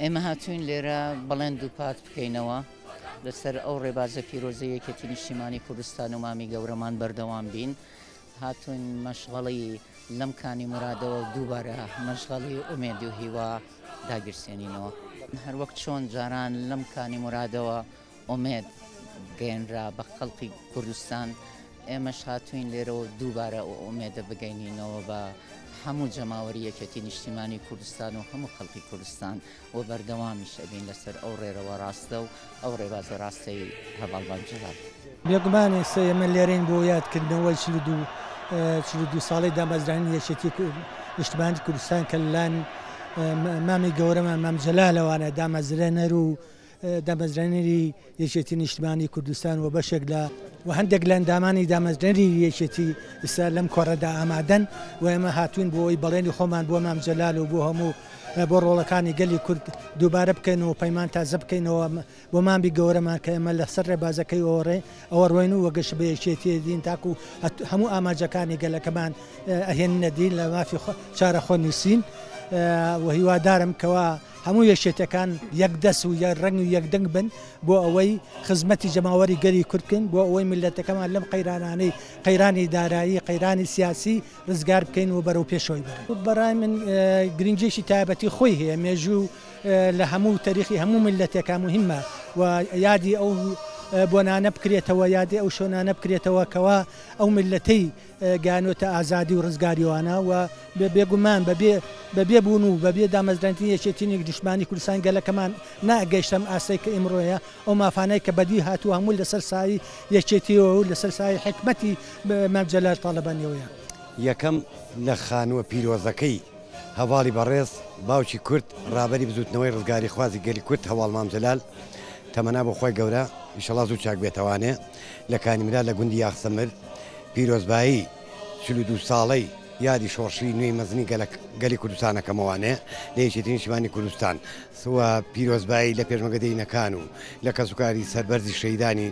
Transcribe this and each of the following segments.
ئێمە هاتوین لێرە بەڵێن دووپات بکەینەوە لەسەر ئەو ڕێبازە پیرۆزەیەکەتی نیشتیمانی کوردستان و مامی گەورەمان بەردەوام بین هاتوین مەشغەڵی لەم کانی مرادەوە دووبارە مەشغەڵی ئومێدی و هیوا داگیرسێنینەوە هەر وەک چۆن جاران لەم کانی مرادەوە ئومێد گەێنرا بە خەڵقی کوردستان ئێمەش هاتوین لێرەوە دووبارە ئومێدە بگەینینەوە بە هەموو جەماوەریەکەتی نیشتیمانی کوردستان و هەموو خەڵقی کوردستان و بەردەوامیش ئەبین لەسەر ئەو ڕێرەوە ڕاستە و ئەو ڕێبازە ڕاستەی هەواڵبان جلال بێگومانێ ئێمە لێرەین بۆ یادکردنەوەی 42 ساڵی دامەزرانی یەکێتی نیشتیمانی کوردستان کە لەلایەن مامی گەورەمان مام جەلالەوانە دامەزرێنەر و دامەزرێنەری یەکێتی نیشتیمانی کوردستان و بەشێک لە و هەندێک لە ئەندامانی دامەزرێنەری یەکێتی ئێستا لەم کۆڕەدا ئامادەن و ئێمە هاتوین بۆ ئەوی بەڵێنی خۆمان بۆ مام جەلال و بۆ هەموو بۆ ڕۆڵەکانی گەلی کورد دووبارە بکەینەوە پەیمان تازە بکەینەوە بۆ مامی گەورەمان کە ئێمە لەسەر ڕێبازەکەی ئەوە ڕۆین و وەگەشت بە یەکێتی دین تاکو هەموو ئاماجەکانی گەلەکەمان ئەهێننە دین لە مافی چارە خۆ نووسین و هیوادارم کەوا هەموو یەکێتەکان یەک دەست و یەک ڕنگ و یەکدەنگ بن بۆ ئەوەی خزمەتی جەماوەری گەلی کورد بکەین بۆ ئەوەی میلەتەکەمان لەم قەیرانانەی قەیرانی دارایی قەیرانی سیاسی ڕزگار بکەین و بەرەو پێشەوەی بەرین بەڕای من گرنگێکی تایبەتی خۆی هەیە مێژوو لە هەموو تاریخی هەموو میلەتێکە مهمە و یادی ئەو بۆنانە بکرێتەوە یادی ئەو شۆنانە بکرێتەوە کەوا ئەو میلەتەی گانۆتە ئازادی و ڕزگاریوانە و بێگومان بەبێ بوون و بەبێ دامەزرانی یەکێتی نیشتیمانی کوردستان گەلەکەمان ناگەیشتم ئاسایی کە ئیمڕۆیە ئەو مافانەی کە بەدی هاتووە هەموو لەسەر سایی یەکێتیەوە و لەسەر سایی حکمەتی مام جەلال تاڵەبانیەوەیە یەکەم لە خانووە پیرۆزەکەی هەواڵی بەڕێز باوکی کورد ڕابەری بزوتنەوەی ڕزگاری خوازی گەلی کورد هەواڵ مام جەلال تەمەنا بۆ خۆی گەورە ئیشەڵا زوو چاک بێتەوانێ لە کانیمرا لە گوندی یاخسەمر پیرۆزبایی 42 ساڵەی یادی شۆڕشی نوێی مەزنی گەلی کوردستانەکەمەوانێ لە یەکێتی نیشتیمانی کوردستان سوە پیرۆزبایی لە پێشمەگەدەینەکان و لە کەسوکاری سەربەرزی شەیدانی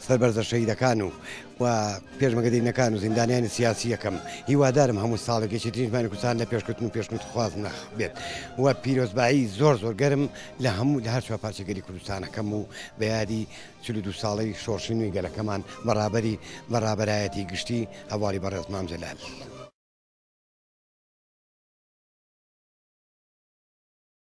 سەربەرزە شەیدەکان و پێشمەگەدەینەکان و زیندانیانی سیاسی یەکەم هیوادارم هەموو ساڵێک یەکێتی نیشتیمانی کوردستان لە پێشکەوتن و پێشکەوت خواز نەخ بێت و پیرۆزبایی زۆر گەرم لە هەموو لە هەر چوار پارچە گەلی کوردستانەکەم و بە یادی 42 ساڵەی شۆڕشی نوێی گەلەکەمان بەڕابەرایەتی گشتی هەواڵی بەڕێز مام جەلال